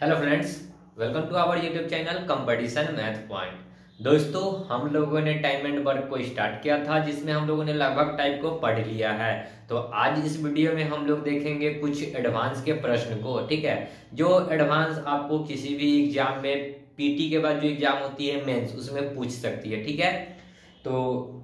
Hello friends, welcome to our YouTube channel competition math point. दोस्तों, हम लोगों ने टाइम एंड वर्क को स्टार्ट किया था जिसमें हम लोगों ने लगभग टाइप को पढ़ लिया है। तो आज इस वीडियो में हम लोग देखेंगे कुछ एडवांस के प्रश्न को। ठीक है, जो एडवांस आपको किसी भी एग्जाम में पीटी के बाद जो एग्जाम होती है मेंस, उसमें पूछ सकती है। ठीक है, तो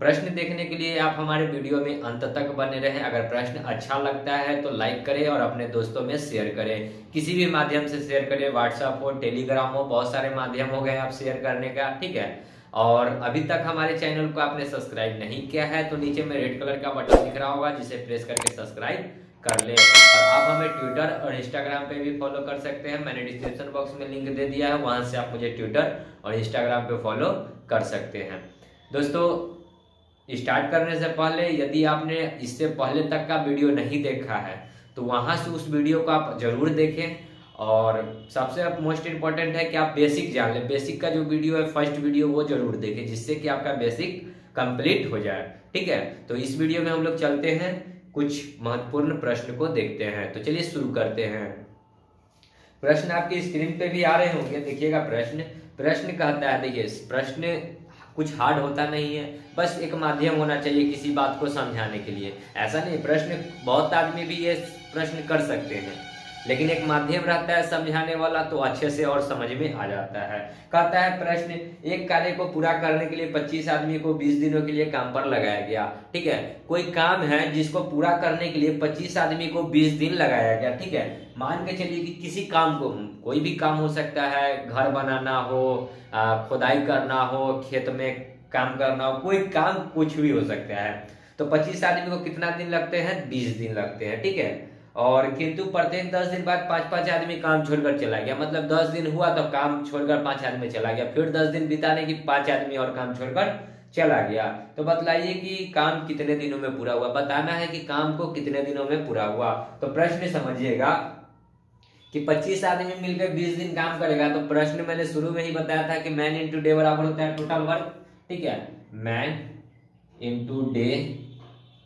प्रश्न देखने के लिए आप हमारे वीडियो में अंत तक बने रहें। अगर प्रश्न अच्छा लगता है तो लाइक करें और अपने दोस्तों में शेयर करें। किसी भी माध्यम से शेयर करें, व्हाट्सएप हो, टेलीग्राम हो, बहुत सारे माध्यम हो गए आप शेयर करने का। ठीक है, और अभी तक हमारे चैनल को आपने सब्सक्राइब नहीं किया है तो नीचे में रेड कलर का बटन दिख रहा होगा, जिसे प्रेस करके सब्सक्राइब कर ले। और आप हमें ट्विटर और इंस्टाग्राम पे भी फॉलो कर सकते हैं। मैंने डिस्क्रिप्शन बॉक्स में लिंक दे दिया है, वहां से आप मुझे ट्विटर और इंस्टाग्राम पे फॉलो कर सकते हैं। दोस्तों, स्टार्ट करने से पहले यदि आपने इससे पहले तक का वीडियो नहीं देखा है तो वहां से उस वीडियो को आप जरूर देखें। और सबसे मोस्ट इम्पोर्टेंट है कि आप बेसिक जान लें। बेसिक का जो वीडियो है, फर्स्ट वीडियो, वो जरूर देखें, जिससे कि आपका बेसिक कंप्लीट हो जाए। ठीक है, तो इस वीडियो में हम लोग चलते हैं, कुछ महत्वपूर्ण प्रश्न को देखते हैं। तो चलिए शुरू करते हैं। प्रश्न आपकी स्क्रीन पे भी आ रहे होंगे, देखिएगा। प्रश्न कहता है, देखिए प्रश्न कुछ हार्ड होता नहीं है, बस एक माध्यम होना चाहिए किसी बात को समझाने के लिए। ऐसा नहीं, प्रश्न बहुत आदमी भी ये प्रश्न कर सकते हैं, लेकिन एक माध्यम रहता है समझाने वाला तो अच्छे से और समझ में आ जाता है। कहता है प्रश्न, एक कार्य को पूरा करने के लिए 25 आदमी को 20 दिनों के लिए काम पर लगाया गया। ठीक है, कोई काम है जिसको पूरा करने के लिए 25 आदमी को 20 दिन लगाया गया। ठीक है, मान के चलिए कि किसी काम को, कोई भी काम हो सकता है, घर बनाना हो, खुदाई करना हो, खेत में काम करना हो, कोई काम कुछ भी हो सकता है। तो 25 आदमी को कितना दिन लगते हैं? 20 दिन लगते हैं। ठीक है, और किंतु प्रत्येक 10 दिन बाद 5-5 आदमी काम छोड़कर चला गया। मतलब 10 दिन हुआ तो काम छोड़कर 5 आदमी चला गया, फिर 10 दिन बिताने की 5 आदमी और काम छोड़कर चला गया। तो बतलाइए कि काम कितने दिनों में पूरा हुआ। बताना है कि काम को कितने दिनों में पूरा हुआ। तो प्रश्न समझिएगा कि 25 आदमी मिलकर 20 दिन काम करेगा। तो प्रश्न मैंने शुरू में ही बताया था कि मैन इंटू डे बराबर होता है टोटल वर्क। ठीक है, मैन इंटू डे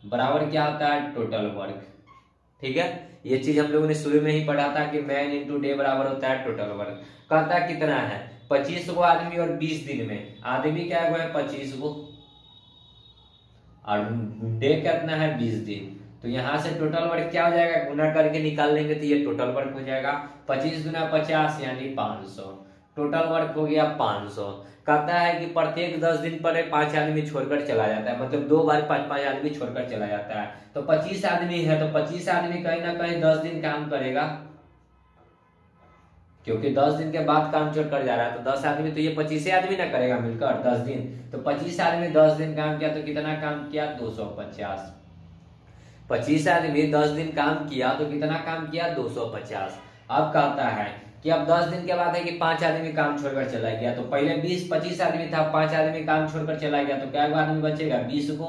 बराबर क्या होता है? Total work. ठीक है, ये चीज हम लोगों ने शुरू में ही पढ़ा था कि मैन इंटू डे बराबर होता है टोटल वर्क। कहता कितना है? 25 गो आदमी और 20 दिन में। आदमी क्या है? 25 गो, और डे कितना है? 20 दिन। तो यहां से टोटल वर्क क्या हो जाएगा? गुना करके निकाल लेंगे तो ये टोटल वर्क हो जाएगा। 25 गुना 50 यानी 500। टोटल वर्क हो गया 500। कहता है कि प्रत्येक 10 दिन पर 5 आदमी छोड़कर चला जाता है, मतलब 2 बार 5-5 आदमी छोड़कर चला जाता है। तो 25 आदमी है तो 25 आदमी कहीं ना कहीं 10 दिन काम करेगा, क्योंकि 10 दिन के बाद काम छोड़कर जा रहा है। तो 10 आदमी तो ये 25 आदमी ना करेगा मिलकर 10 दिन। तो 25 आदमी 10 दिन काम किया तो कितना काम किया? 250। 25 आदमी 10 दिन काम किया तो कितना काम किया? 250। अब कहता है कि अब 10 दिन के बाद है कि 5 आदमी काम छोड़कर चला गया। तो पहले 25 आदमी था, 5 आदमी काम छोड़कर चला गया, तो क्या आदमी बचेगा? 20 को।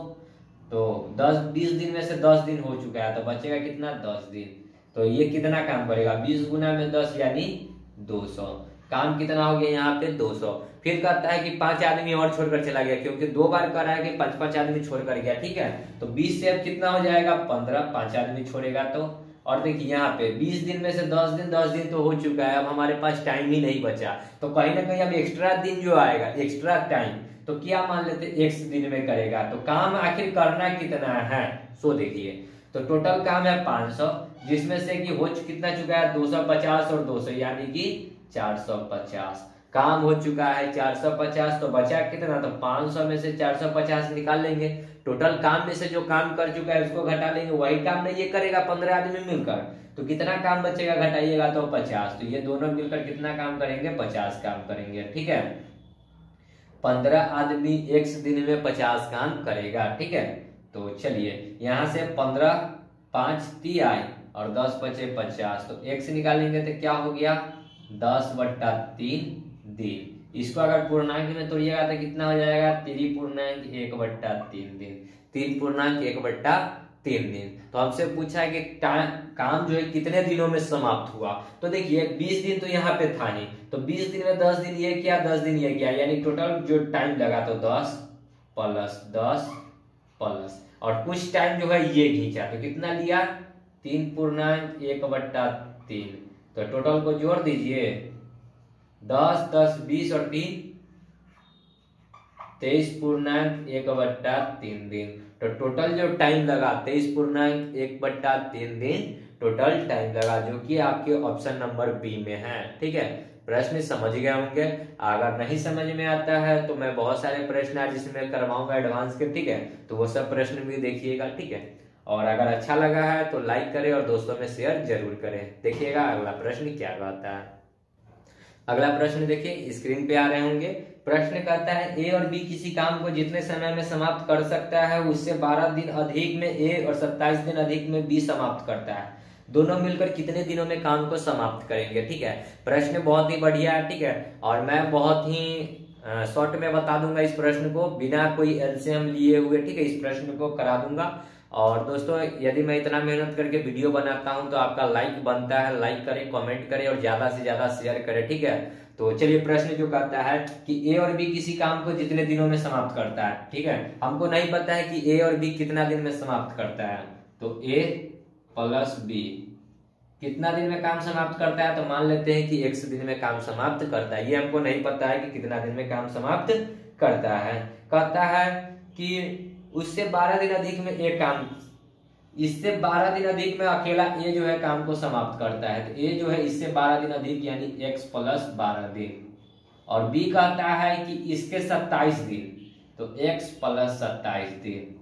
तो 20 दिन में से 10 दिन हो चुका है तो बचेगा कितना? 10 दिन। तो ये कितना काम करेगा? 20 गुना में 10 यानी 200। काम कितना हो गया यहाँ पे? 200। फिर कहता है कि 5 आदमी और छोड़कर चला गया, क्योंकि 2 बार कर रहा है कि 5-5 आदमी छोड़कर गया। ठीक है, तो 20 से अब कितना हो जाएगा? 15। 5 आदमी छोड़ेगा तो, और देखिए यहाँ पे 20 दिन में से 10 दिन तो हो चुका है। अब हमारे पास टाइम ही नहीं बचा, तो कहीं ना कहीं अब एक्स्ट्रा दिन जो आएगा, एक्स्ट्रा टाइम, तो क्या मान लेते? x दिन में करेगा। तो काम आखिर करना कितना है? सो देखिए, तो टोटल काम है 500, जिसमें से कि हो कितना चुका है? 250 और 200 यानी कि 450। काम हो चुका है 450, तो बचा कितना? तो 500 में से 450 निकाल लेंगे। टोटल काम में से जो काम कर चुका है उसको घटा लेंगे, वही काम नहीं ये करेगा 15 आदमी मिलकर। तो कितना काम बचेगा? घटाइएगा तो 50। तो ये दोनों मिलकर कितना काम करेंगे? 50 काम करेंगे। ठीक है, 15 आदमी x दिन में 50 काम करेगा। ठीक है, तो चलिए यहां से 15 5 3 आए और 10 बचे 50। तो x निकालेंगे तो क्या हो गया? 10/3 दिन। इसको अगर पूर्णांक में तोड़िएगा तो कितना हो जाएगा? 3.1/3 दिन। 3.1/3 दिन। तो हमसे पूछा है कि काम जो है कितने दिनों में समाप्त हुआ। तो देखिए 20 दिन तो यहाँ पे था नहीं, तो 20 दिन में 10 दिन ये किया, 10 दिन ये किया, यानी टोटल जो टाइम लगा तो 10 + 10 प्लस, और कुछ टाइम जो है ये खींचा तो कितना लिया? 3.1/3। तो टोटल को जोड़ दीजिए, 10 10 20 और 3 23.1/3 दिन। तो टोटल जो टाइम लगा 23.1/3 दिन टोटल टाइम लगा, जो कि आपके ऑप्शन नंबर बी में है। ठीक है, प्रश्न समझ गए होंगे। अगर नहीं समझ में आता है तो मैं बहुत सारे प्रश्न आज इसमें करवाऊंगा एडवांस के। ठीक है, तो वो सब प्रश्न भी देखिएगा। ठीक है, और अगर अच्छा लगा है तो लाइक करें और दोस्तों में शेयर जरूर करें। देखिएगा अगला प्रश्न क्या कहता है। अगला प्रश्न देखिए, स्क्रीन पे आ रहे होंगे। प्रश्न कहता है ए और बी किसी काम को जितने समय में समाप्त कर सकता है उससे 12 दिन अधिक में ए और 27 दिन अधिक में बी समाप्त करता है। दोनों मिलकर कितने दिनों में काम को समाप्त करेंगे। ठीक है, प्रश्न बहुत ही बढ़िया है। ठीक है, और मैं बहुत ही शॉर्ट में बता दूंगा इस प्रश्न को, बिना कोई एलसीएम लिए हुए। ठीक है, इस प्रश्न को करा दूंगा। और दोस्तों, यदि मैं इतना मेहनत करके वीडियो बनाता हूं तो आपका लाइक बनता है, लाइक करें, कमेंट करें और ज्यादा से ज्यादा शेयर करें। ठीक है, तो चलिए प्रश्न जो कहता है कि ए और बी किसी काम को जितने दिनों में समाप्त करता है। ठीक है, हमको नहीं पता है कि ए और बी कितना दिन में समाप्त करता है, तो ए प्लस बी कितना दिन में काम समाप्त करता है, तो मान लेते हैं कि 1 दिन में काम समाप्त करता है। ये हमको नहीं पता है कि कितना दिन में काम समाप्त करता है। कहता है कि उससे 12 दिन अधिक में एक काम, इससे 12 दिन अधिक में अकेला ए जो है काम को समाप्त करता है। तो ए जो है इससे 12 दिन अधिक यानी x + 12 दिन, और बी कहता है कि इसके 27 दिन, तो x + 27 दिन।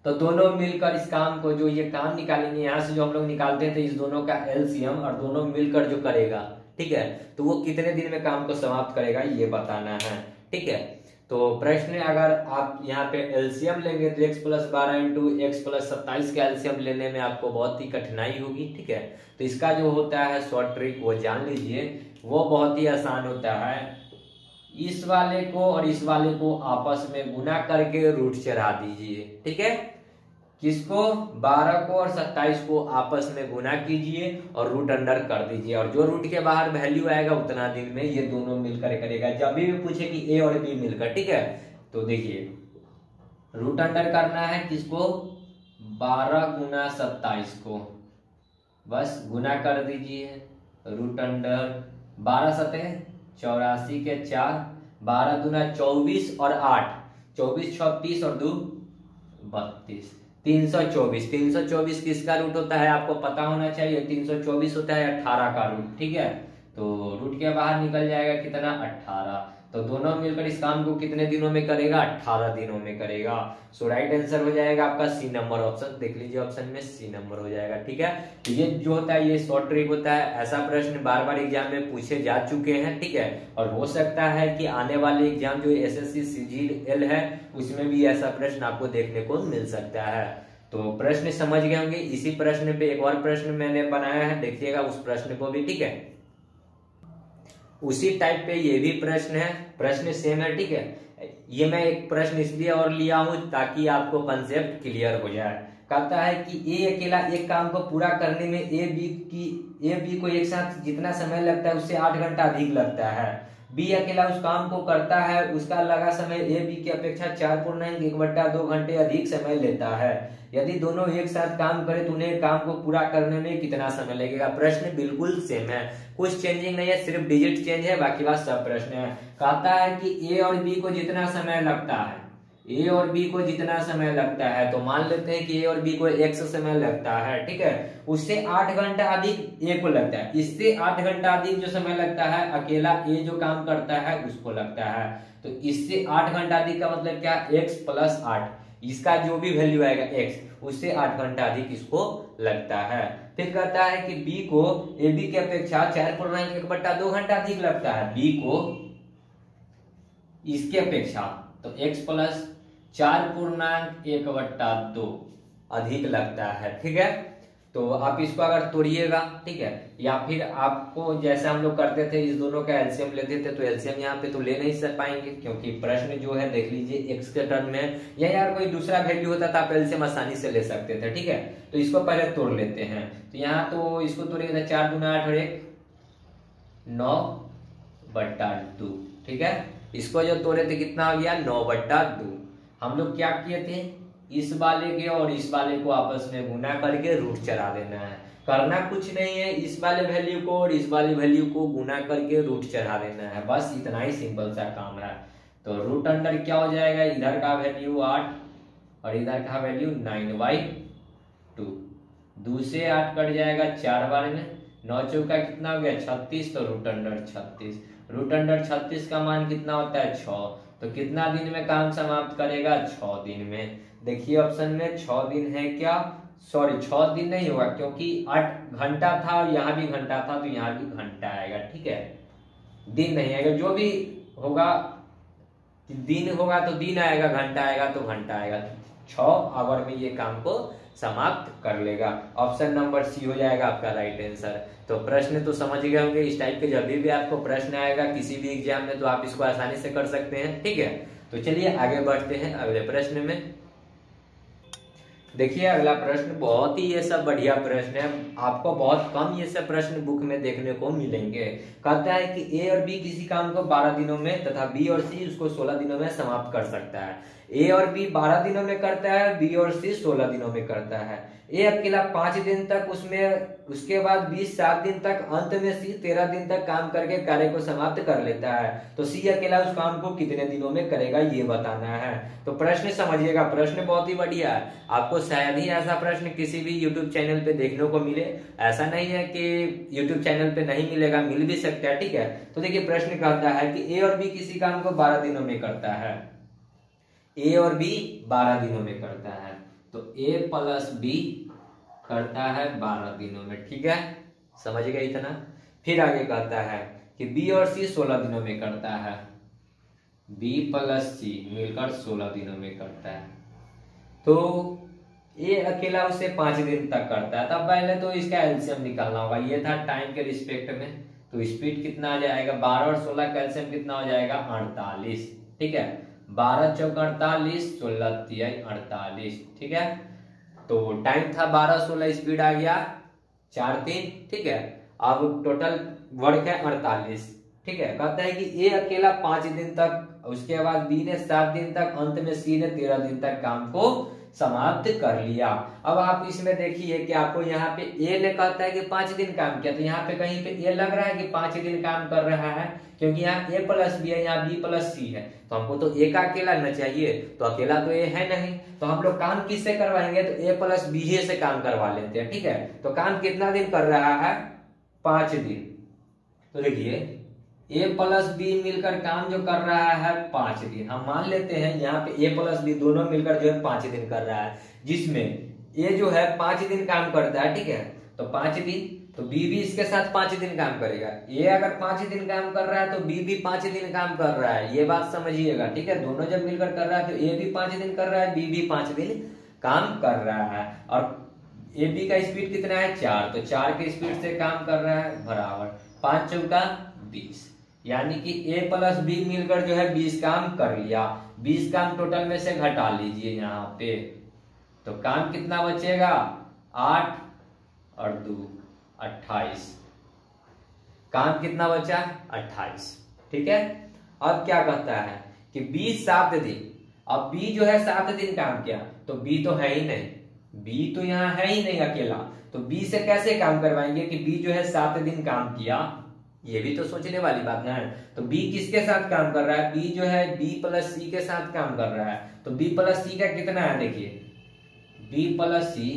तो दोनों मिलकर इस काम को, जो ये काम निकालेंगे यहाँ से जो हम लोग निकालते थे इस दोनों का एलसीएम, और दोनों मिलकर जो करेगा, ठीक है, तो वो कितने दिन में काम को समाप्त करेगा ये बताना है। ठीक है, तो प्रश्न अगर आप यहाँ पे एलसीएम लेंगे तो x + 12 × x + 27 का एलसीएम लेने में आपको बहुत ही कठिनाई होगी। ठीक है, तो इसका जो होता है शॉर्ट ट्रिक वो जान लीजिए, वो बहुत ही आसान होता है। इस वाले को और इस वाले को आपस में गुना करके रूट चढ़ा दीजिए। ठीक है, किसको, 12 को और 27 को आपस में गुना कीजिए और रूट अंडर कर दीजिए, और जो रूट के बाहर वैल्यू आएगा उतना दिन में ये दोनों मिलकर करेगा। जब भी पूछे कि ए और बी मिलकर, ठीक है, तो देखिए रूट अंडर करना है किसको, 12 × 27 को, बस गुना कर दीजिए। रूट अंडर 12 सतह 84 के 4, 12 दूना 24 और 8, 24 6 30 और 2 32, 324। 324 किसका रूट होता है आपको पता होना चाहिए। 324 होता है 18 का रूट। ठीक है, तो रूट के बाहर निकल जाएगा कितना, 18। तो दोनों मिलकर इस काम को कितने दिनों में करेगा, 18 दिनों में करेगा। सो राइट आंसर हो जाएगा आपका सी नंबर ऑप्शन। देख लीजिए ऑप्शन में सी नंबर हो जाएगा। ठीक है, तो ये जो होता है ये शॉर्ट ट्रिक होता है। ऐसा प्रश्न बार बार एग्जाम में पूछे जा चुके हैं। ठीक है, और हो सकता है कि आने वाले एग्जाम जो एसएससी सीजीएल है उसमें भी ऐसा प्रश्न आपको देखने को मिल सकता है। तो प्रश्न समझ गए होंगे। इसी प्रश्न पे एक और प्रश्न मैंने बनाया है, देखिएगा उस प्रश्न को भी। ठीक है, उसी टाइप पे ये भी प्रश्न है, प्रश्न सेम है। ठीक है, ये मैं एक प्रश्न इसलिए और लिया हूं ताकि आपको कंसेप्ट क्लियर हो जाए। कहता है कि ए अकेला एक काम को पूरा करने में ए बी को एक साथ जितना समय लगता है उससे 8 घंटा अधिक लगता है। बी अकेला उस काम को करता है, उसका लगा समय ए बी की अपेक्षा 4.1/2 घंटे अधिक समय लेता है। यदि दोनों एक साथ काम करें तो उन्हें काम को पूरा करने में कितना समय लगेगा। प्रश्न बिल्कुल सेम है, कुछ चेंजिंग नहीं है, सिर्फ डिजिट चेंज है, बाकी बात सब प्रश्न है। कहता है कि ए और बी को जितना समय लगता है, ए और बी को जितना समय लगता है, तो मान लेते हैं कि ए और बी को x समय लगता है। ठीक है, उससे 8 घंटा अधिक ए को लगता है। इससे 8 घंटा अधिक जो समय लगता है अकेला ए जो काम करता है उसको लगता है। तो इससे 8 घंटा अधिक का मतलब क्या, x + 8, इसका जो भी वैल्यू आएगा x, उससे 8 घंटा अधिक इसको लगता है। फिर कहता है कि बी को ए बी की अपेक्षा 4.1/2 घंटा अधिक लगता है। बी को इसके अपेक्षा तो x + 4.1/2 अधिक लगता है। ठीक है, तो आप इसको अगर तोड़िएगा, ठीक है, या फिर आपको जैसे हम लोग करते थे इस दोनों का एलसीएम लेते थे, तो एलसीएम यहाँ पे तो ले नहीं सक पाएंगे क्योंकि प्रश्न जो है देख लीजिए एक्स के टर्म में, या यार कोई दूसरा वैल्यू होता तो आप एलसीएम आसानी से ले सकते थे। ठीक है, तो इसको पहले तोड़ लेते हैं। तो यहाँ तो इसको तोड़िएगा 4 दूना 8 और 1 9/2। ठीक है, इसको जो तोड़े थे कितना हो गया, 9/2। हम लोग क्या किए थे, इस वाले के और इस वाले को आपस में गुना करके रूट चला देना है। करना कुछ नहीं है, इस वाले वैल्यू को और इस वाली वैल्यू को गुना करके रूट चढ़ा देना है, बस इतना ही सिंपल सा काम है। तो रूट अंडर क्या हो जाएगा, इधर का वैल्यू 8 और इधर का वैल्यू 9/2, 2 से 8 कट जाएगा 4 बार में, 9 चौका कितना हो गया 36, तो रूट अंडर 36। रूट अंडर 36 का मान कितना होता है 6, तो कितना दिन में काम समाप्त करेगा 6 दिन में। देखिए ऑप्शन में 6 दिन है क्या, सॉरी 6 दिन नहीं होगा क्योंकि 8 घंटा था और यहाँ भी घंटा था, तो यहाँ भी घंटा आएगा, ठीक है, दिन नहीं आएगा। जो भी होगा, दिन होगा तो दिन आएगा, घंटा आएगा तो घंटा आएगा। 6 आवर में ये काम को समाप्त कर लेगा। ऑप्शन नंबर सी हो जाएगा आपका राइट आंसर। तो प्रश्न तो समझ गए होंगे, इस टाइप के जब भी आपको प्रश्न आएगा किसी भी एग्जाम में तो आप इसको आसानी से कर सकते हैं, ठीक है। तो चलिए आगे बढ़ते हैं अगले प्रश्न में। देखिए अगला प्रश्न बहुत ही ये सब बढ़िया प्रश्न है, आपको बहुत कम ये सब प्रश्न बुक में देखने को मिलेंगे। कहता है कि ए और बी किसी काम को 12 दिनों में तथा बी और सी उसको 16 दिनों में समाप्त कर सकता है। ए और बी 12 दिनों में करता है, बी और सी 16 दिनों में करता है। ए अकेला 5 दिन तक उसके बाद बी 7 दिन तक, अंत में सी 13 दिन तक काम करके कार्य को समाप्त कर लेता है। तो सी अकेला उस काम को कितने दिनों में करेगा ये बताना है। तो प्रश्न समझिएगा, प्रश्न बहुत ही बढ़िया है, आपको शायद ही ऐसा प्रश्न किसी भी यूट्यूब चैनल पे देखने को मिले। ऐसा नहीं है कि यूट्यूब चैनल पे नहीं मिलेगा, मिल भी सकता है, ठीक है। तो देखिए प्रश्न कहता है कि ए और बी किसी काम को 12 दिनों में करता है। ए और बी 12 दिनों में करता है, तो ए प्लस बी करता है 12 दिनों में, ठीक है, समझ गए इतना। फिर आगे कहता है कि बी और सी 16 दिनों में करता है, बी प्लस सी मिलकर 16 दिनों में करता है। तो ए अकेला उसे 5 दिन तक करता है, तब पहले तो इसका एलसीएम निकालना होगा। ये था टाइम के रिस्पेक्ट में, तो स्पीड कितना आ जाएगा, 12 और 16 का एलसीएम कितना हो जाएगा 48, ठीक है। 12 चौक 48, 16 तिया 48, ठीक है। तो टाइम था 12, 16 स्पीड आ गया 4 3, ठीक है। अब टोटल वर्क है 48, ठीक है। कहता है कि ए अकेला 5 दिन तक, उसके बाद बी ने 7 दिन तक, अंत में सी ने 13 दिन तक काम को समाप्त कर लिया। अब आप इसमें देखिए कि आपको यहाँ पे ए ने कहता है कि 5 दिन काम किया, तो यहाँ पे कहीं पे ए लग रहा है कि 5 दिन काम कर रहा है, क्योंकि यहाँ ए प्लस बी है, यहाँ बी प्लस सी है, तो हमको तो ए का अकेला लगना चाहिए, तो अकेला तो ए है नहीं, तो हम लोग काम किससे करवाएंगे, तो ए प्लस बी से काम करवा लेते हैं, ठीक है। तो काम कितना दिन कर रहा है 5 दिन। तो देखिए ए प्लस बी मिलकर काम जो कर रहा है 5 दिन, हम मान लेते हैं यहाँ पे ए प्लस बी दोनों मिलकर जो है 5 दिन कर रहा है, जिसमें ए जो है 5 दिन काम करता है, ठीक है। तो 5 दिन, तो बी भी इसके साथ 5 दिन काम करेगा। ए अगर 5 दिन काम कर रहा है तो बी भी 5 दिन काम कर रहा है, ये बात समझिएगा, ठीक है। दोनों जब मिलकर कर रहा है तो ए भी 5 दिन कर रहा है, बी भी 5 दिन काम कर रहा है। और ए बी का स्पीड कितना है 4, तो 4 के स्पीड से काम कर रहा है, बराबर 5 चौका 20, यानी कि ए प्लस बी मिलकर जो है 20 काम कर लिया। 20 काम टोटल में से घटा लीजिए यहाँ पे, तो काम कितना बचेगा 8 और 2 28, काम कितना बचा 28, ठीक है। अब क्या कहता है कि बी 7 दिन, अब बी जो है 7 दिन काम किया, तो बी तो है ही नहीं, बी तो यहाँ है ही नहीं अकेला, तो बी से कैसे काम करवाएंगे कि बी जो है 7 दिन काम किया, ये भी तो सोचने वाली बात है। तो बी किसके साथ काम कर रहा है, बी जो है बी प्लस सी के साथ काम कर रहा है, तो बी प्लस सी का कितना है, देखिए बी प्लस सी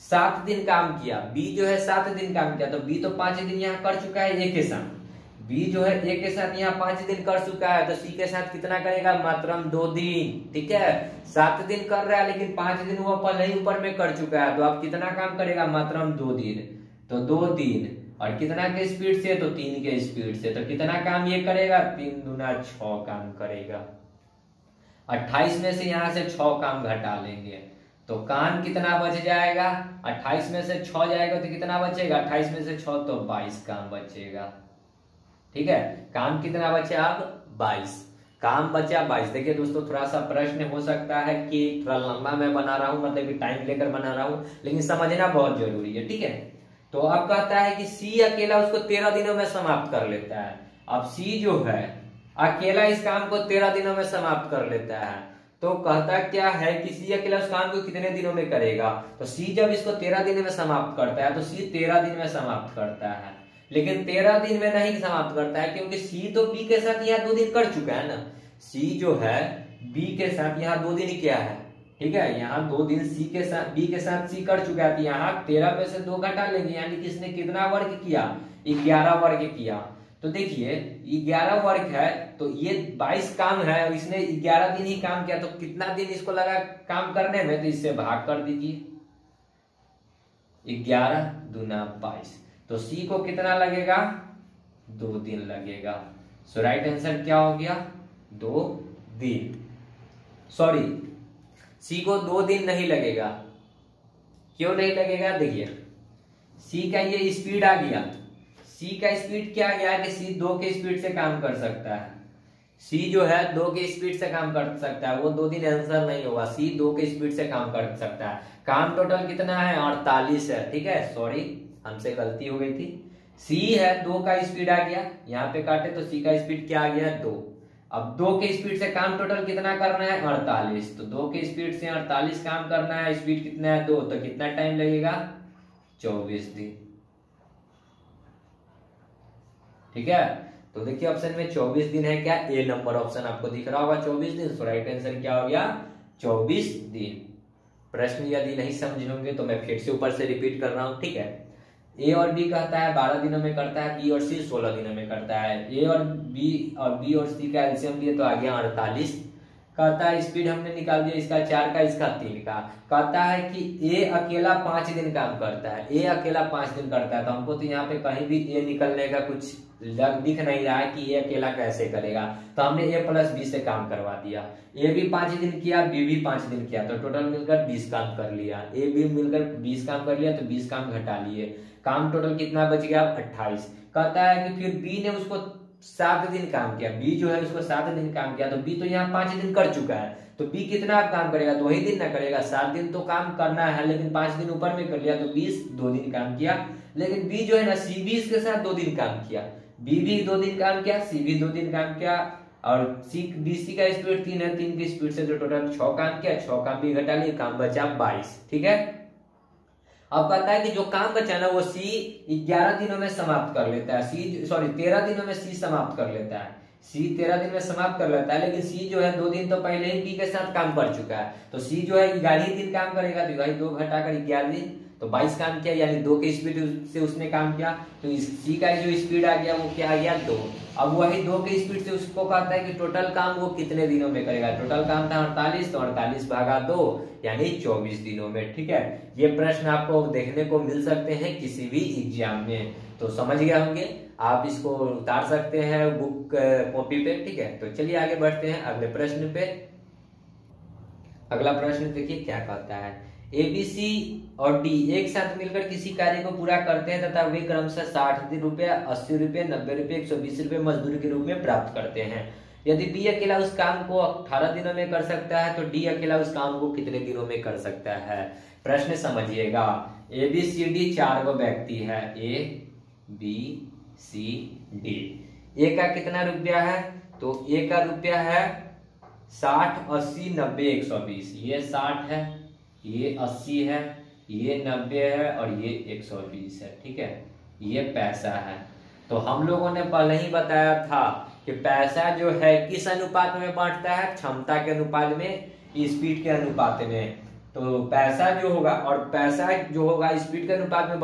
7 दिन काम किया, बी जो है 7 दिन काम किया, तो बी तो 5 दिन यहाँ कर चुका है ए के साथ, बी जो है ए के साथ यहाँ 5 दिन कर चुका है, तो सी के साथ कितना करेगा मात्रम 2 दिन, ठीक है। 7 दिन कर रहा है लेकिन 5 दिन वो पहले ही ऊपर में कर चुका है, तो अब कितना काम करेगा मात्रम 2 दिन, तो 2 दिन और कितना के स्पीड से, तो 3 के स्पीड से, तो कितना काम ये करेगा 3 दूना 6 काम करेगा। 28 में से यहाँ से 6 काम घटा लेंगे, तो काम कितना बच जाएगा, 28 में से 6 जाएगा तो कितना बचेगा, 28 में से 6 तो 22 काम बचेगा, ठीक है। काम कितना बचा अब 22, काम बचा 22। देखिए दोस्तों थोड़ा सा प्रश्न हो सकता है कि थोड़ा लंबा मैं बना रहा हूं, मतलब कि टाइम लेकर बना रहा हूं, लेकिन समझना बहुत जरूरी है, ठीक है। तो अब कहता है कि सी अकेला उसको 13 दिनों में समाप्त कर लेता है। अब सी जो है अकेला इस काम को 13 दिनों में समाप्त कर लेता है, तो कहता क्या है कि सी अकेला उस काम को कितने दिनों में करेगा। तो सी जब इसको 13 दिन में समाप्त करता है तो सी 13 दिन में समाप्त करता है, लेकिन 13 दिन में नहीं समाप्त करता है क्योंकि सी तो बी के साथ यहाँ 2 दिन कर चुका है ना। सी जो है बी के साथ यहाँ 2 दिन किया है, ठीक है, यहाँ 2 दिन सी के साथ बी के साथ सी कर चुका है। तो यहाँ 13 में से 2 घटा लेंगे, यानी कि इसने कितना वर्ग किया, 11 वर्ग किया। तो देखिए 11 वर्ग है तो ये 22 काम है और इसने 11 दिन ही काम किया, तो कितना दिन इसको लगा काम करने में, तो इससे भाग कर दीजिए, 11 दूना 22, तो सी को कितना लगेगा, 2 दिन लगेगा। सो राइट आंसर क्या हो गया, 2 दिन। सॉरी, सी को 2 दिन नहीं लगेगा। क्यों नहीं लगेगा, देखिए सी का ये स्पीड आ गया, सी का स्पीड क्या गया कि सी 2 के स्पीड से काम कर सकता है। सी जो है 2 के स्पीड से काम कर सकता है, वो 2 दिन आंसर नहीं होगा। सी 2 के स्पीड से काम कर सकता है। काम टोटल कितना है, 48 है, ठीक है, सॉरी हमसे गलती हो गई थी। सी है 2 का स्पीड आ गया, यहाँ पे काटे तो सी का स्पीड क्या आ गया, 2। अब 2 के स्पीड से काम टोटल कितना करना है, 48। तो 2 के स्पीड से 48 काम करना है, स्पीड कितना है 2, तो कितना टाइम लगेगा, 24 दिन, ठीक है। तो देखिए ऑप्शन में 24 दिन है, क्या ए नंबर ऑप्शन आपको दिख रहा होगा 24 दिन। सो राइट आंसर क्या हो गया, 24 दिन। प्रश्न यदि नहीं समझ होंगे तो मैं फिर से ऊपर से रिपीट कर रहा हूं, ठीक है। ए और बी कहता है 12 दिनों में करता है, बी और सी 16 दिनों में करता है। ए और बी और सी का एलसीएम लिए तो आ गया 48। कहता है स्पीड हमने निकाल दिया, इसका 4 का इसका 3 का। कहता है कि ए अकेला 5 दिन काम करता है, ए अकेला 5 दिन करता है। तो हमको तो यहाँ पे कहीं भी ए निकलने का कुछ दिख नहीं रहा है कि ये अकेला कैसे करेगा। तो हमने ए प्लस बी से काम करवा दिया। ए भी 5 दिन किया, बी भी 5 दिन किया, तो टोटल मिलकर 20 काम कर लिया। ए बी मिलकर 20 काम कर लिया, तो 20 काम घटा लिए, काम टोटल कितना बच गया, 28। कहता है कि फिर बी ने उसको 7 दिन काम किया, बी जो है उसको 7 दिन काम किया, तो बी तो यहाँ 5 दिन कर चुका है, तो बी कितना आप काम करेगा, 2 ही दिन ना करेगा। 7 दिन तो काम करना है, लेकिन 5 दिन ऊपर में कर लिया तो 20, 2 दिन काम किया। लेकिन बी जो है ना, सी भी इसके साथ 2 दिन काम किया, बी भी 2 दिन काम किया, सी भी 2 दिन काम किया, और बी सी का स्पीड 3 है, 3 की स्पीड से तो टोटल 6 काम किया, 6 काम भी घटा लिए, काम बचा 22, ठीक है। अब कहता है कि जो काम बचा ना वो सी 11 दिनों में समाप्त कर लेता है, सी सॉरी 13 दिनों में सी समाप्त कर लेता है, सी 13 दिन में समाप्त कर लेता है। लेकिन सी जो है 2 दिन तो पहले ही बी के साथ काम कर चुका है, तो सी जो है 11 दिन काम करेगा, तो भाई 2 घटाकर 11 दिन, तो 22 काम किया, यानी 2 के स्पीड से उसने काम किया। तो सी का जो स्पीड आ गया वो क्या आ गया, 2। अब वही 2 के स्पीड से उसको कहता है कि टोटल काम वो कितने दिनों में करेगा। टोटल काम था 48, तो 48 भागा 2 यानी 24 दिनों में, ठीक है। ये प्रश्न आपको देखने को मिल सकते हैं किसी भी एग्जाम में, तो समझ गए होंगे। आप इसको उतार सकते हैं बुक कॉपी पे, ठीक है। तो चलिए आगे बढ़ते हैं अगले प्रश्न पे। अगला प्रश्न देखिए क्या कहता है, ए बी सी और डी एक साथ मिलकर किसी कार्य को पूरा करते हैं तथा वे क्रमशः 60 रुपया, 80 रुपये, 90 रुपये, 120 रुपये मजदूरी के रूप में प्राप्त करते हैं। यदि बी अकेला उस काम को 18 दिनों में कर सकता है तो डी अकेला उस काम को कितने दिनों में कर सकता है। प्रश्न समझिएगा। ए बी सी डी 4 गो व्यक्ति है, ए बी सी डी। ए का कितना रुपया है, तो ए का रुपया है 60, 80, 90, 120। ये 60 है, ये 80 है, ये 90 है और ये 120 है, ठीक है। ये पैसा है। तो हम लोगों ने पहले ही बताया था कि पैसा जो है किस अनुपात में बांटता है, क्षमता के अनुपात में, स्पीड के अनुपात में। तो पैसा जो होगा, और पैसा जो होगा स्पीड के अनुपात में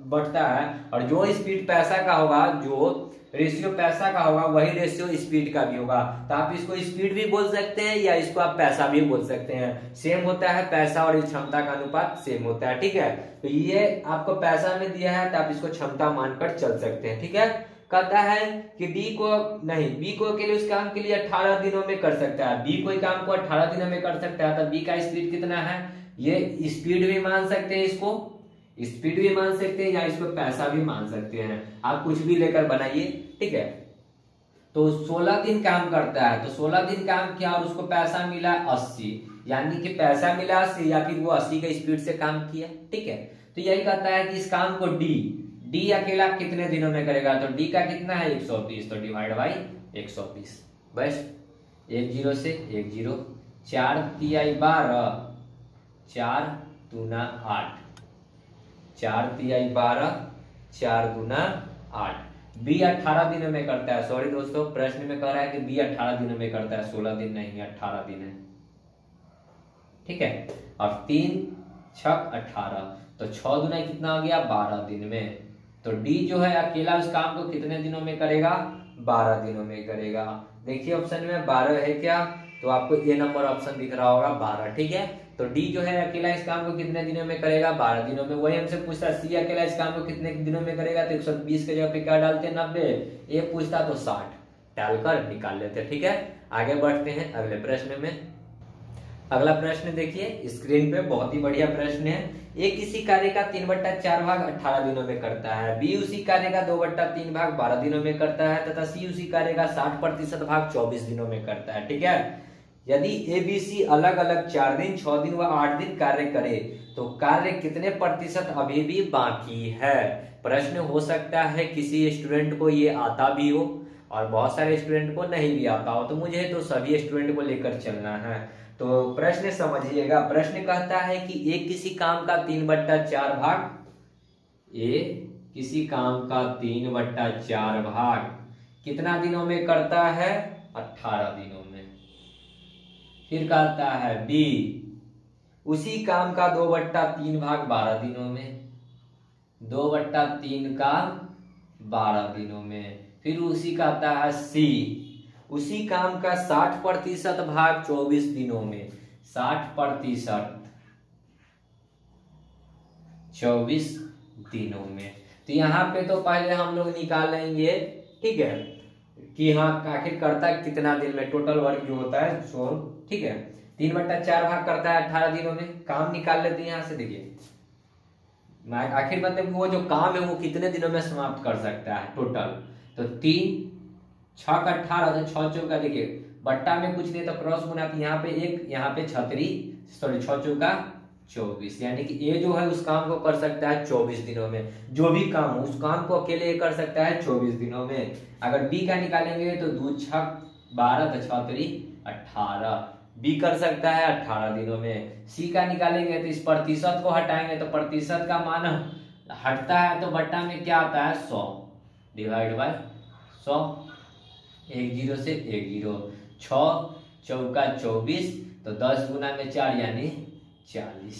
बढ़ता है, और जो स्पीड पैसा का होगा, जो रेशियो पैसा का होगा वही रेशियो स्पीड का भी होगा। तो आप इसको स्पीड भी बोल सकते हैं या इसको आप पैसा भी बोल सकते हैं। सेम होता है, पैसा और क्षमता का अनुपात सेम होता है, ठीक है। तो ये आपको पैसा में दिया है तो आप इसको क्षमता मानकर चल सकते हैं, ठीक है। कहता है कि डी को नहीं, बी को के लिए उस काम के लिए 18 दिनों में कर सकता है, बी कोई काम को 18 दिनों में कर सकता है, तो बी का स्पीड कितना है, ये स्पीड भी मान सकते हैं, इसको स्पीड भी मान सकते हैं या इसको पैसा भी मान सकते हैं, आप कुछ भी लेकर बनाइए, ठीक है। तो 16 दिन काम करता है, तो 16 दिन काम किया और उसको पैसा मिला 80, यानी कि पैसा मिला 80 या फिर वो 80 का स्पीड से काम किया, ठीक है। तो यही कहता है कि इस काम को डी अकेला कितने दिनों में करेगा, तो डी का कितना है 120, तो डिवाइड बाई 120, बस 1 0 से 1 0 4 तिहाई 12, 4 दूना 8, 4 तिहाई 12, 4 दूना 8। बी 18 दिनों में करता है। सॉरी दोस्तों, प्रश्न में कह रहा है कि बी 18 दिनों में करता है, 16 दिन नहीं 18 दिन है। ठीक है, और 3 छक 18, तो 6 दूना कितना हो गया 12 दिन में। तो डी जो है अकेला उस काम को कितने दिनों में करेगा, 12 दिनों में करेगा। देखिए ऑप्शन में 12 है क्या, तो आपको ए नंबर ऑप्शन दिख रहा होगा 12। ठीक है, तो डी जो है अकेला इस काम को कितने दिनों में करेगा, 12 दिनों में। वही हमसे पूछता सी अकेला इस काम को कितने दिनों में करेगा, तो 120 के जगह पे क्या डालते हैं 90, ये पूछता तो 60 डालकर निकाल लेते। ठीक है, आगे बढ़ते हैं अगले प्रश्न में। अगला प्रश्न देखिए स्क्रीन पे, बहुत ही बढ़िया प्रश्न है। ए किसी कार्य का 3/4 भाग 18 दिनों में करता है, बी उसी कार्य का 2/3 भाग 12 दिनों में करता है, तथा सी उसी कार्य का 60% भाग 24 दिनों में करता है। ठीक है, यदि ए बी सी अलग अलग 4 दिन 6 दिन व 8 दिन कार्य करे तो कार्य कितने प्रतिशत अभी भी बाकी है। प्रश्न हो सकता है किसी स्टूडेंट को ये आता भी हो और बहुत सारे स्टूडेंट को नहीं भी आता हो, तो मुझे तो सभी स्टूडेंट को लेकर चलना है। तो प्रश्न समझिएगा, प्रश्न कहता है कि ए किसी काम का 3/4 भाग, ए किसी काम का 3/4 भाग कितना दिनों में करता है, 18 दिनों में। फिर कहता है बी उसी काम का 2/3 भाग 12 दिनों में, 2/3 का 12 दिनों में। फिर उसी कहता है सी उसी काम का 60% भाग 24 दिनों में, 60% 24 दिनों में। तो यहाँ पे तो पहले हम लोग निकाल लेंगे, ठीक है, कि हाँ आखिर करता कितना दिन में, टोटल वर्क जो होता है सो। ठीक है, 3/4 भाग करता है 18 दिनों में, काम निकाल लेते हैं यहाँ से। देखिए आखिर मतलब वो जो काम है वो कितने दिनों में समाप्त कर सकता है टोटल, तो 3 6 का 18, तो 6 चौका, देखिए बट्टा में कुछ नहीं तो क्रॉस गुना, यहाँ पे 1 यहाँ पे 36, सॉरी 6 चौका 24, यानी कि ये जो है उस काम को कर सकता है 24 दिनों में। जो भी काम हो उस काम को अकेले कर सकता है 24 दिनों में। अगर बी का निकालेंगे तो 2 6 12, तो 6 3 18, बी कर सकता है 18 दिनों में। सी का निकालेंगे तो इस प्रतिशत को हटाएंगे तो प्रतिशत का मान हटता है, तो बट्टा में क्या आता है 100 डिवाइड बाय 100, 1 0 से 1 0, 6 चौका 24, तो 10 गुना में 4 यानी 40।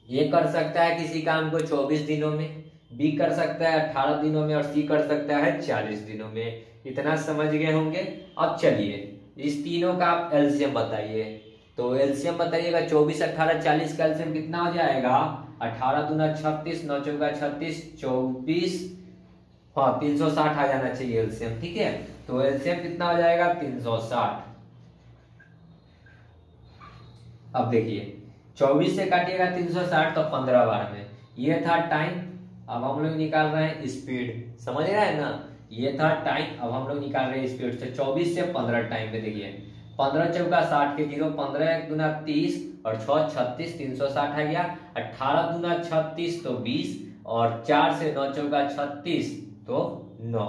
ये कर सकता है किसी काम को 24 दिनों में, बी कर सकता है 18 दिनों में, और सी कर सकता है 40 दिनों में। इतना समझ गए होंगे। अब चलिए इस तीनों का आप एलसीएम बताइए, तो एलसीएम बताइएगा 24 18 40 का एलसीएम कितना हो जाएगा, 18 दूना 36, 9 चौका 36, 24, हाँ 360 आ जाना चाहिए एलसीएम। ठीक है, तो एलसीएम कितना हो जाएगा 360। अब देखिए 24 से काटिएगा 360 तो 15 बार में, ये था टाइम। अब हम लोग निकाल रहे हैं स्पीड, समझ रहे हैं ना, ये था टाइम, अब हम लोग निकाल रहे हैं स्पीड से 24 से 15 टाइम पे। देखिए 15 चौका 60 के 0, 15 1 दूना 30 और 6 36, 360 आ गया। 18 दूना 36 तो 20, और 4 से 9 चौका 36 तो 9,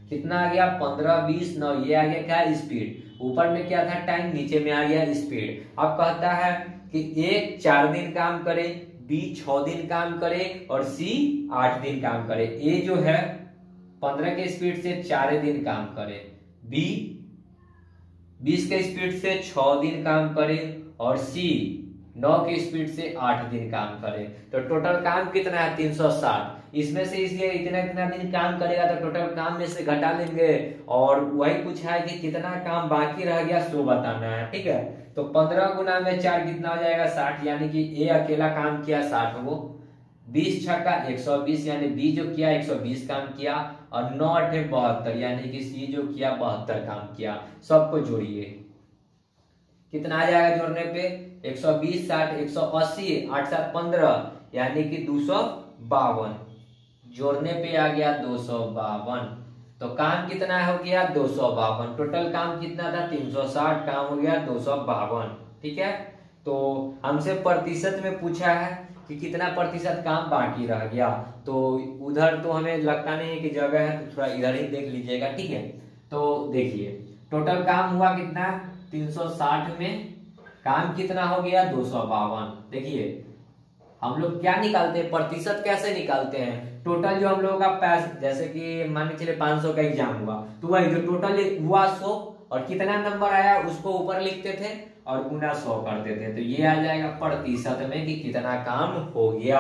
कितना आ गया 15 20 9, ये आ गया क्या स्पीड। ऊपर में क्या था टाइम, नीचे में आ गया स्पीड। अब कहता है कि ए 4 दिन काम करे, बी 6 दिन काम करे और सी 8 दिन काम करे। ए जो है 15 के स्पीड से 4 दिन काम करे, बी 20 के स्पीड से 6 दिन काम करे और सी 9 की स्पीड से 8 दिन काम करे। तो टोटल काम कितना है 360। इसमें से इसलिए इतना इतना दिन काम करेगा तो टोटल काम में से घटा लेंगे, और वही पूछा है कि कितना काम बाकी रह गया सो बताना है। ठीक है, तो 15 गुना में 4 कितना हो जाएगा 60, यानी कि ए अकेला काम किया 60 वो, 20 छक्का 120, यानी बी जो किया 120 काम किया, और 9 8 72, यानी कि सी जो किया 72 काम किया। सबको जोड़िए कितना आ जाएगा जोड़ने पे, 120 60 180, 8 7 15, यानी कि 252। जोड़ने पे आ गया 252, तो काम कितना हो गया 252। टोटल काम कितना था 360, काम हो गया 252। ठीक है, तो हमसे प्रतिशत में पूछा है कि कितना प्रतिशत काम बाकी रह गया, तो उधर तो हमें लगता नहीं है कि जगह है, तो थोड़ा इधर ही देख लीजिएगा। ठीक है, तो देखिए टोटल काम हुआ कितना 360 में काम कितना हो गया 252। देखिए हम लोग क्या निकालते हैं, प्रतिशत कैसे निकालते हैं, टोटल जो हम लोगों का पैसा, जैसे कि मान के चले 500 का एग्जाम हुआ तो वही जो टोटल हुआ 100 और कितना नंबर आया उसको ऊपर लिखते थे और गुना 100 करते थे, तो ये आ जाएगा प्रतिशत में कि कितना काम हो गया।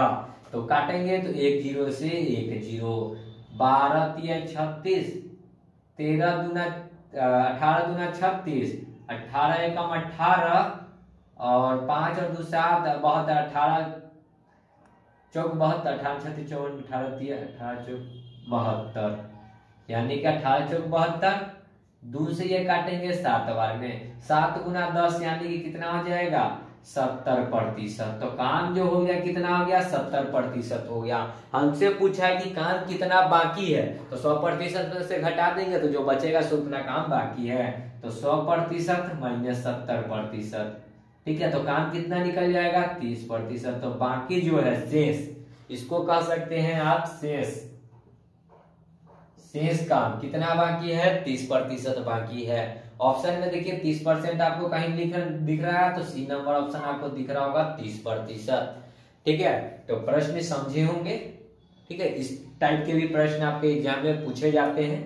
तो काटेंगे तो 1 0 से 1 0, 12 3 36, 13 दूना 18 दूना 36, 18 एकम 18 और 5 और 2 7, 72, 18 चौक 72, 18 36 54, 18 3 18 चौक 72, यानी कि 18 चौक 72, 2 से ये काटेंगे 7 बार में, 7 गुना 10 यानी कि कितना हो जाएगा 70%। तो काम जो हो गया कितना हो गया 70% हो गया। हमसे पूछा है कि काम कितना बाकी है, तो 100% में से घटा देंगे तो जो बचेगा सो उतना काम बाकी है, तो 100% माइनस 70%, ठीक है। तो काम कितना निकल जाएगा 30%। तो बाकी जो है शेष, इसको कह सकते हैं आप शेष। शेष काम कितना बाकी है 30% बाकी है। ऑप्शन में देखिए 30% आपको कहीं दिख रहा है, तो सी नंबर ऑप्शन आपको दिख रहा होगा 30%, ठीक है। तो प्रश्न समझे होंगे, ठीक है। इस टाइप के भी प्रश्न आपके एग्जाम में पूछे जाते हैं,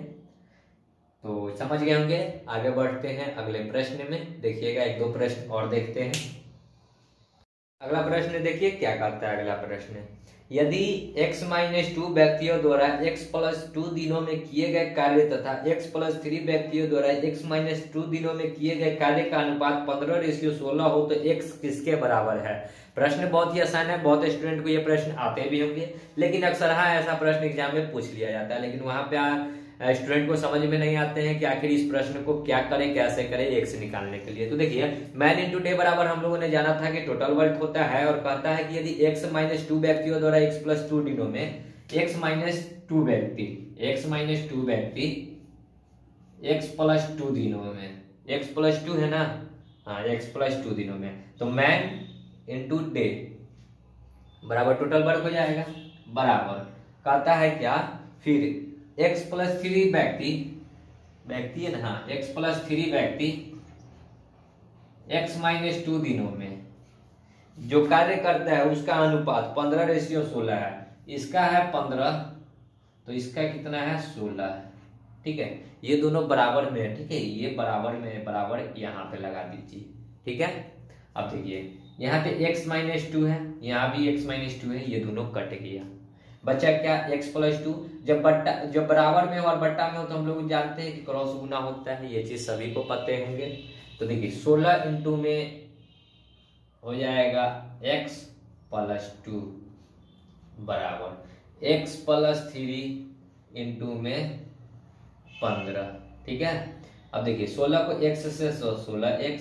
तो समझ गए होंगे। आगे बढ़ते हैं अगले प्रश्न में, देखिएगा 1-2 प्रश्न और देखते हैं। अगला प्रश्न देखिए क्या कहता है अगला प्रश्न, यदि x-2 व्यक्तियों द्वारा x+2 दिनों में किए गए कार्य तथा x+3 व्यक्तियों द्वारा x-2 दिनों में किए गए कार्य का अनुपात 15:16 हो तो x किसके बराबर है। प्रश्न बहुत ही आसान है, बहुत स्टूडेंट को ये प्रश्न आते भी होंगे, लेकिन अक्सर ऐसा प्रश्न एग्जाम में पूछ लिया जाता है, लेकिन वहां पे स्टूडेंट को समझ में नहीं आते हैं कि आखिर इस प्रश्न को क्या करें, कैसे करें एक्स निकालने के लिए। तो देखिए मैन इंटू डे बराबर हम लोगों ने जाना था कि टोटल वर्क होता है, और कहता है कि यदि x-2 व्यक्तियों द्वारा x+2 दिनों में x-2 व्यक्ति x+2 दिनों में, x+2 है ना, हाँ x+2 दिनों में, तो मैन इंटू डे बराबर टोटल वर्क हो जाएगा, बराबर कहता है क्या, फिर x+3 व्यक्ति है ना, x+3 व्यक्ति x-2 दिनों में जो कार्य करता है उसका अनुपात 15:16 है, इसका है 15 तो इसका कितना है 16 है, ठीक है। ये दोनों बराबर में है, ठीक है, ये बराबर में है, बराबर यहाँ पे लगा दीजिए, ठीक है। अब देखिए यहाँ पे x-2 है, यहाँ भी x-2 है, ये दोनों कट गया, बचा क्या x+2। जब बराबर में हो और बट्टा में हो तो हम लोग जानते हैं कि क्रॉस गुना होता है, ये चीज सभी को पते होंगे। तो देखिए 16 इंटू में हो जाएगा x+2 बराबर x+3 इंटू में 15, ठीक है। अब देखिए 16 को x से 16x,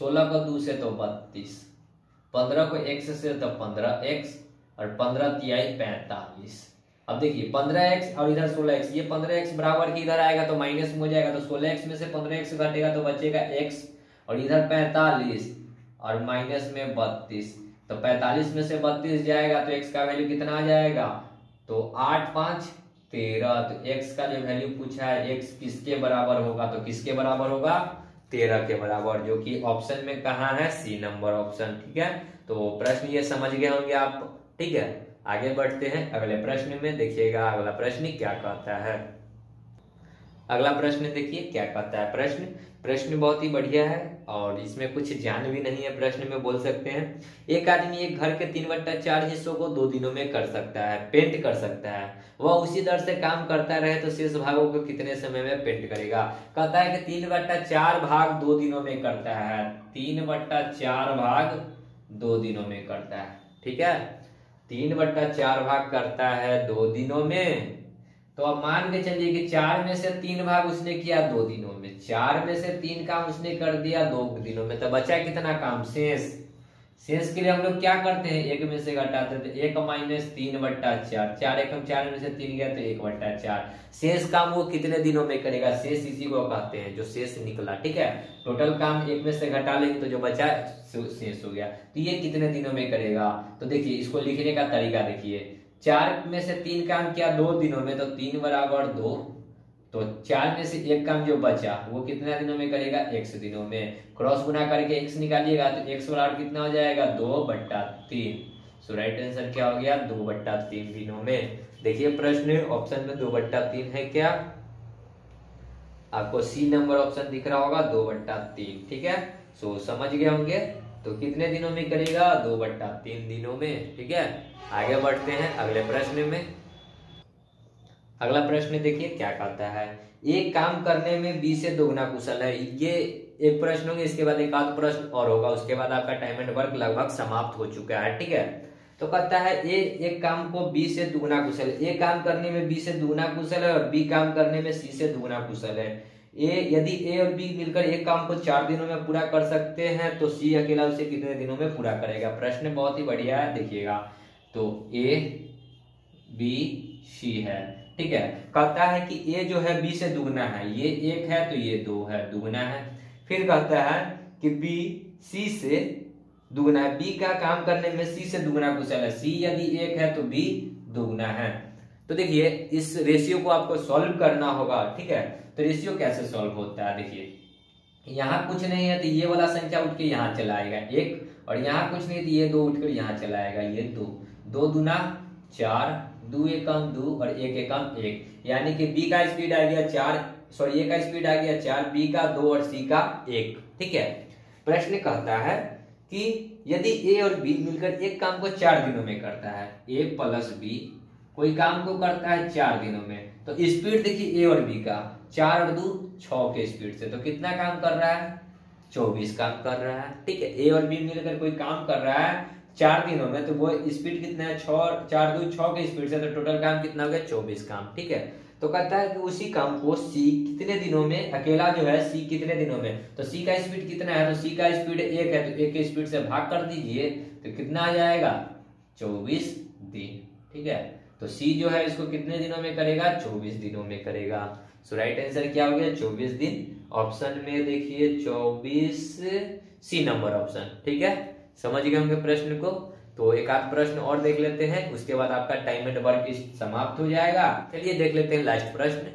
16 को 2 से तो 32, 15 को x से तो 15x और 15 तिहाई 45। अब देखिए 15x और इधर 16x, ये 15x बराबर की इधर आएगा तो माइनस में हो जाएगा, तो 16x में से 15x घटेगा तो बचेगा x, और इधर 45 और माइनस में 32, तो 45 में से 32 जाएगा तो x का वैल्यू कितना आ जाएगा, तो 8 5 13। तो x का जो वैल्यू पूछा है x किसके बराबर होगा, तो किसके बराबर होगा 13 के बराबर, जो कि ऑप्शन में कहाँ है सी नंबर ऑप्शन, ठीक है। तो प्रश्न ये समझ गए होंगे आप, ठीक है। आगे बढ़ते हैं अगले प्रश्न में, देखिएगा अगला प्रश्न क्या कहता है। अगला प्रश्न देखिए क्या कहता है, प्रश्न बहुत ही बढ़िया है और इसमें कुछ ज्ञान भी नहीं है प्रश्न में, बोल सकते हैं। एक आदमी एक घर के 3/4 हिस्सों को 2 दिनों में कर सकता है, पेंट कर सकता है। वह उसी दर से काम करता रहे तो शेष भागों को कितने समय में पेंट करेगा। कहता है कि 3/4 भाग 2 दिनों में करता है, 3/4 भाग 2 दिनों में करता है, ठीक है। 3/4 भाग करता है 2 दिनों में, तो अब मान के चलिए कि 4 में से 3 भाग उसने किया 2 दिनों में, 4 में से 3 काम उसने कर दिया 2 दिनों में, तो बचा कितना काम शेष। शेष के लिए हम लोग क्या करते हैं, 1 में से घटाते हैं, तो 1 - 3/4, 4 एकम 4 में से 3 गया तो 1/4। शेष काम वो कितने दिनों में करेगा, शेष इसी को कहते हैं जो शेष निकला, ठीक है। टोटल काम 1 में से घटा लेंगे तो जो बचा शेष हो गया, तो ये कितने दिनों में करेगा। तो देखिए इसको लिखने का तरीका देखिए, 4 में से 3 काम किया 2 दिनों में, तो 3 = 2, तो 4 में से एक काम जो बचा वो कितने दिनों में करेगा, x दिनों में। क्रॉस गुना करके x निकालिएगा तो x वाला कितना हो जाएगा, 2/3। सो राइट आंसर क्या हो गया, 2/3 दिनों में। देखिए प्रश्न ऑप्शन में 2/3 है क्या, आपको सी नंबर ऑप्शन दिख रहा होगा 2/3, ठीक है। सो समझ गए होंगे। तो कितने दिनों में करेगा, 2/3 दिनों में, ठीक है। आगे बढ़ते हैं अगले प्रश्न में। अगला प्रश्न देखिए क्या कहता है, एक काम करने में 20 से दोगुना कुशल है। ये एक प्रश्न होगा, इसके बाद एक आध प्रश्न और होगा, उसके बाद आपका टाइम एंड वर्क लगभग समाप्त हो चुका है, ठीक है। तो कहता है एक काम को 20 से दुगुना कुशल है। ए काम करने में 20 से दुगुना कुशल है और बी काम करने में सी से दुगुना कुशल है। यदि ए और बी मिलकर एक काम को 4 दिनों में पूरा कर सकते हैं तो सी अकेला उसे कितने दिनों में पूरा करेगा। प्रश्न बहुत ही बढ़िया है, देखिएगा। तो ए बी सी है, ठीक है। कहता है कि ए जो है बी से दुगुना है, ये 1 है तो ये 2 है, दुगुना है। फिर कहता है कि बी सी से दुगुना है, बी का काम करने में सी से दुगुना कुशल है। सी यदि 1 है तो बी दुगुना है। तो देखिए इस रेशियो को आपको सॉल्व करना होगा, ठीक है। तो रेशियो कैसे सॉल्व होता है, देखिए यहाँ कुछ नहीं है तो ये वाला संख्या उठ के यहाँ चला आएगा 1, और यहाँ कुछ नहीं तो ये 2 उठकर यहाँ चला आएगा, ये 2, 2 दूना 4, 2 एकम 2 और 1 एकम 1, यानी कि बी का स्पीड आ गया 4, सॉरी ए का स्पीड आ गया 4, बी का 2 और सी का 1, ठीक है। प्रश्न कहता है कि यदि ए और बी मिलकर एक काम को 4 दिनों में करता है, ए प्लस बी कोई काम को करता है 4 दिनों में, तो स्पीड देखिए ए और बी का 4 और 2 6 के स्पीड से, तो कितना काम कर रहा है, 24 काम कर रहा है, ठीक है। ए और बी मिलकर कोई काम कर रहा है 4 दिनों में, तो वो स्पीड कितना है, 6 4 2 6 के स्पीड से, तो टोटल काम कितना हो गया, 24 काम, ठीक है। तो कहता है कि उसी काम को सी कितने दिनों में, अकेला जो है सी कितने दिनों में, तो सी का स्पीड कितना है, तो सी का स्पीड 1 है, तो 1 के स्पीड से भाग कर दीजिए तो कितना आ जाएगा, 24 दिन, ठीक है। तो सी जो है इसको कितने दिनों में करेगा, 24 दिनों में करेगा। सो राइट आंसर क्या हो गया, 24 दिन। ऑप्शन में देखिए 24 सी नंबर ऑप्शन, ठीक है। समझ गए होंगे प्रश्न को। तो एक आध प्रश्न और देख लेते हैं, उसके बाद आपका टाइम एंड वर्क समाप्त हो जाएगा। चलिए देख लेते हैं लास्ट प्रश्न।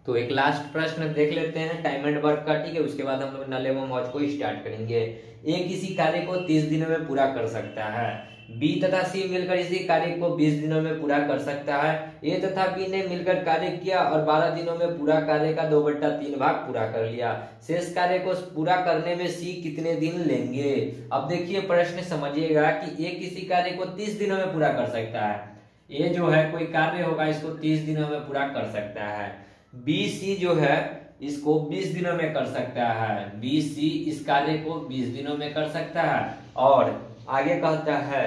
तो एक लास्ट प्रश्न देख लेते हैं टाइम एंड वर्क का, ठीक है। उसके बाद हम लोग नल एवं मौज को स्टार्ट करेंगे। ए किसी कार्य को 30 दिनों में पूरा कर सकता है, बी तथा सी मिलकर इसी कार्य को 20 दिनों में पूरा कर सकता है। ए तथा बी ने मिलकर कार्य किया और 12 दिनों में पूरा कार्य का 2/3 भाग पूरा कर लिया। शेष कार्य को पूरा करने में सी कितने दिन लेंगे। अब देखिए प्रश्न समझिएगा कि ए किसी कार्य को 30 दिनों में पूरा कर सकता है। ए जो है कोई कार्य होगा इसको 30 दिनों में पूरा कर सकता है। बी सी जो है इसको 20 दिनों में कर सकता है, बी सी इस कार्य को 20 दिनों में कर सकता है। और आगे कहता है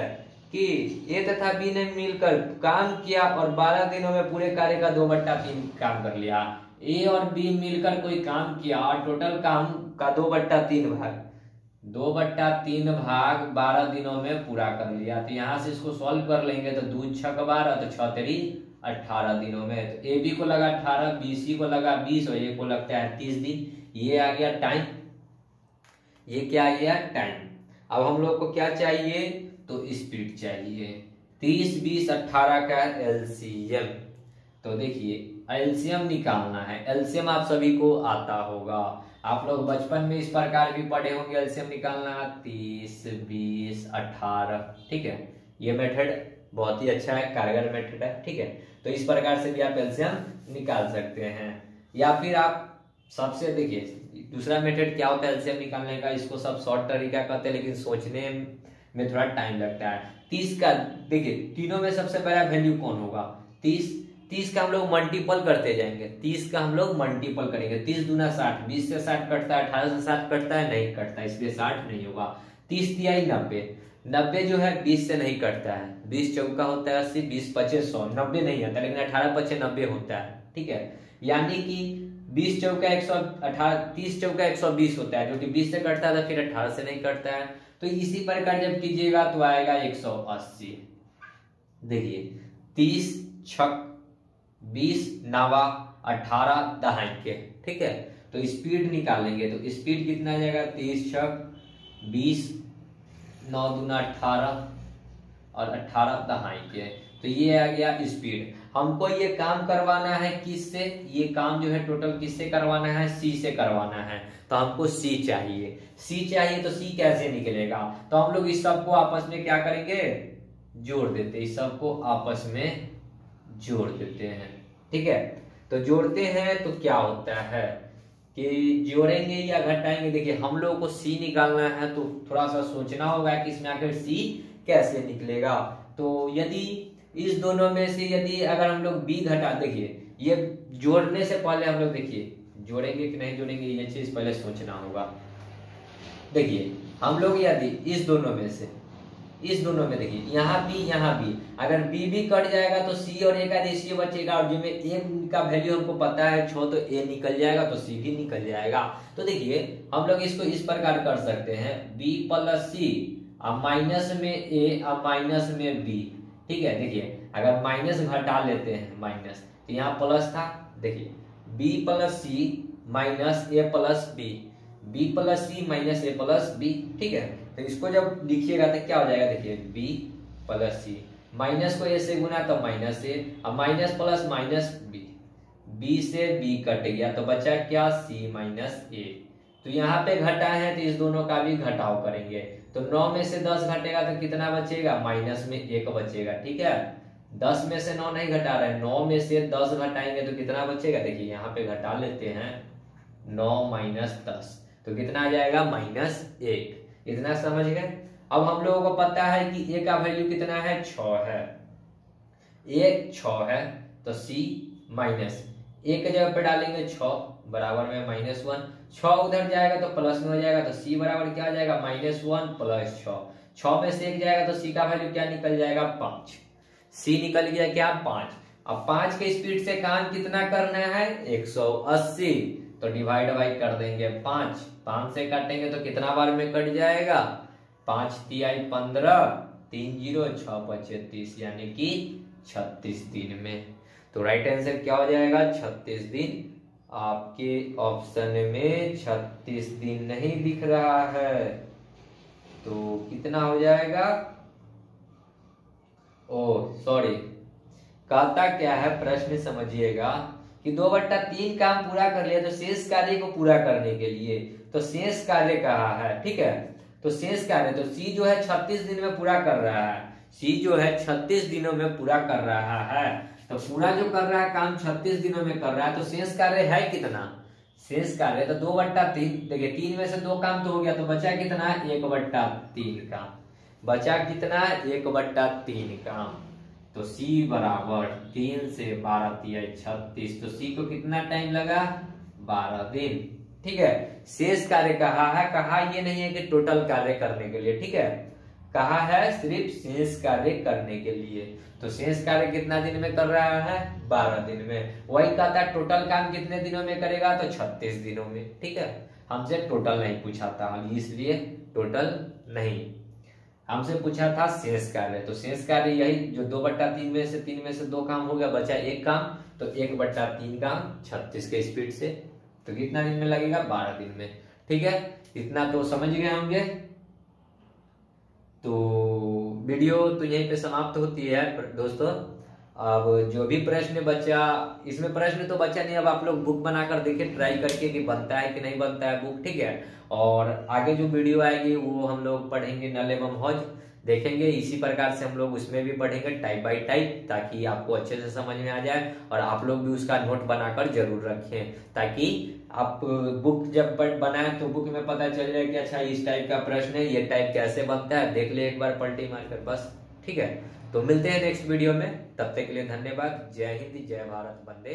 कि ए तथा बी ने मिलकर काम किया और 12 दिनों में पूरे कार्य का 2/3 काम कर लिया। ए और बी मिलकर कोई काम किया और टोटल काम का 2/3 भाग 12 दिनों में पूरा कर लिया। तो यहाँ से इसको सॉल्व कर लेंगे तो 2 6 12, तो 6 तेरी 18 दिनों में। तो ए बी को लगा 18, बी सी को लगा 20 और ए को लगता है 30 दिन। ये आ गया टाइम, ये क्या आ गया टाइम। अब हम लोग को क्या चाहिए, तो स्पीड चाहिए। 30 20 18 का एलसीएम। तो देखिए एलसीएम निकालना है। एलसीएम आप सभी को आता होगा, आप लोग बचपन में इस प्रकार भी पढ़े होंगे। एलसीएम निकालना 30 20 18, ठीक है। ये मेथड बहुत ही अच्छा है, कारगर मेथड है, ठीक है। तो इस प्रकार से भी आप एलसीएम निकाल सकते हैं। या फिर आप सबसे देखिए दूसरा मेथड क्या होता है एलसीएम निकालने का, इसको सब शॉर्ट तरीका कहते हैं, लेकिन सोचने में थोड़ा टाइम लगता है। 30 का देखिए तीनों में सबसे बड़ा वैल्यू कौन होगा, 30 का हम लोग मल्टीपल करते जाएंगे, 30 का हम लोग मल्टीपल करेंगे। 30 दूना 60, 20 से 60 कटता है, 18 से 60 कटता है, नहीं कटता, इसलिए 60 नहीं होगा। 30 तिया 90, 90 जो है 20 से नहीं कटता है, 20 चौका होता है 80, 20 पचे 100, 90 नहीं आता, लेकिन 18 पचे 90 होता है, ठीक है। यानी कि 20 चौका 118, 30 चौका 120 होता है, जो कि 20 से कटता है, तो फिर 18 से नहीं कटता है। तो इसी प्रकार जब कीजिएगा तो आएगा 180। देखिए 30 छक 20 9 18 दहाई, ठीक है। तो स्पीड निकालेंगे तो स्पीड कितना आ जाएगा, 30 छक 20 9 दूना 18 और 18 दहाई। तो ये आ गया स्पीड। हमको ये काम करवाना है किससे, ये काम जो है टोटल किससे करवाना है, सी से करवाना है। तो हमको सी चाहिए, सी चाहिए तो सी कैसे निकलेगा, तो हम लोग इस सबको आपस में क्या करेंगे, जोड़ देते हैं, इस सबको आपस में जोड़ देते हैं। ठीक है, तो जोड़ते हैं तो क्या होता है कि जोड़ेंगे या घटाएंगे। देखिए हम लोगों को सी निकालना है तो थोड़ा सा सोचना होगा कि इसमें आखिर सी कैसे निकलेगा। तो यदि इस दोनों में से यदि अगर हम लोग बी घटा, देखिए ये जोड़ने से पहले हम लोग देखिए जोड़ेंगे कि नहीं जोड़ेंगे ये चीज पहले सोचना होगा। देखिए हम लोग यदि इस दोनों में से, इस दोनों में देखिए यहाँ बी, अगर बी भी कट जाएगा तो सी और ए का रेशियो बचेगा, और जिसमें ए का वैल्यू हमको पता है 6 तो ए निकल जाएगा तो सी भी निकल जाएगा। तो देखिए हम लोग इसको इस प्रकार कर सकते हैं, बी प्लस सी अब माइनस में ए अब माइनस में बी। ठीक है, देखिए अगर माइनस घटा लेते हैं माइनस, तो यहाँ प्लस था, देखिए बी प्लस सी माइनस ए प्लस बी, बी प्लस सी माइनस ए प्लस बी। ठीक है, तो इसको जब लिखिएगा तो क्या हो जाएगा, देखिए बी प्लस सी, माइनस को ए से गुना तो माइनस ए, अब minus plus minus b, b से बी कट गया तो बचा क्या, सी माइनस ए। तो यहाँ पे घटा है तो इस दोनों का भी घटाव करेंगे, तो 9 में से 10 घटेगा तो कितना बचेगा, माइनस में 1 बचेगा। ठीक है, 10 में से 9 नहीं घटा रहे, 9 में से 10 घटाएंगे तो कितना बचेगा, देखिए यहाँ पे घटा लेते हैं, 9 माइनस 10 तो कितना आ जाएगा, -1। इतना समझ गए। अब हम लोगों को पता है कि ए का वैल्यू कितना है, 6 है, ए 6 है, तो सी माइनस ए के जगह पे डालेंगे 6 बराबर में -1, 6 उधर जाएगा तो प्लस में हो जाएगा, तो सी बराबर क्या आ जाएगा, -1 प्लस 6, 6 में से 1 जाएगा तो सी का वैल्यू क्या निकल जाएगा, 5। सी निकल गया क्या, 5। अब 5 के स्पीड से काम कितना करना है, 180, तो डिवाइड बाई कर देंगे 5 से काटेंगे तो कितना बार में कट जाएगा, 5 तिहाई 15, 3 0 6 5 30 यानी कि 36 दिन में। तो राइट आंसर क्या हो जाएगा, 36 दिन। आपके ऑप्शन में 36 दिन नहीं दिख रहा है, तो कितना हो जाएगा, ओ सॉरी, कहता क्या है प्रश्न समझिएगा कि 2/3 काम पूरा कर लिया, तो शेष कार्य को पूरा करने के लिए तो शेष कार्य कहा है। ठीक है, तो शेष कार्य तो सी जो है 36 दिन में पूरा कर रहा है, सी जो है 36 दिनों में पूरा कर रहा है, तो पूरा जो कर रहा है काम 36 दिनों में कर रहा है, तो शेष कार्य है कितना, शेष कार्य तो 2/3, देखिए 3 में से 2 काम तो हो गया, तो बचा कितना, 1/3 काम, बचा कितना, 1/3 काम। तो C बराबर 3 से 12 तिहाई 36, तो C को कितना टाइम लगा, 12 दिन। ठीक है, शेष कार्य कहा है, कहा ये नहीं है कि टोटल कार्य करने के लिए, ठीक है, कहा है सिर्फ शेष कार्य करने के लिए। तो शेष कार्य कितना दिन में कर रहा है, 12 दिन में। वही कहता है टोटल काम कितने दिनों में करेगा, तो 36 दिनों में। ठीक है, हमसे टोटल नहीं पूछा था, इसलिए टोटल नहीं, हमसे पूछा था शेष कार्य। तो शेष कार्य यही जो 2/3 में से 3 में से 2 काम हो गया, बचा 1 काम, तो 1/3 काम 36 के स्पीड से, तो कितना दिन में लगेगा, 12 दिन में। ठीक है, इतना तो समझ गए होंगे। तो वीडियो तो यहीं पे समाप्त होती है दोस्तों। अब जो भी प्रश्न बचा, इसमें प्रश्न तो बचा नहीं, अब आप लोग बुक बनाकर देखिए, ट्राई करके कि बनता है कि नहीं बनता है बुक। ठीक है, और आगे जो वीडियो आएगी वो हम लोग पढ़ेंगे नल एवं हौज, देखेंगे इसी प्रकार से हम लोग उसमें भी पढ़ेंगे टाइप बाय टाइप, ताकि आपको अच्छे से समझ में आ जाए, और आप लोग भी उसका नोट बनाकर जरूर रखें, ताकि आप बुक जब बनाए तो बुक में पता चल जाए कि अच्छा इस टाइप का प्रश्न है, ये टाइप कैसे बनता है, देख ले एक बार पलटी मारकर बस। ठीक है, तो मिलते हैं नेक्स्ट वीडियो में, तब तक के लिए धन्यवाद। जय हिंद, जय भारत, वंदे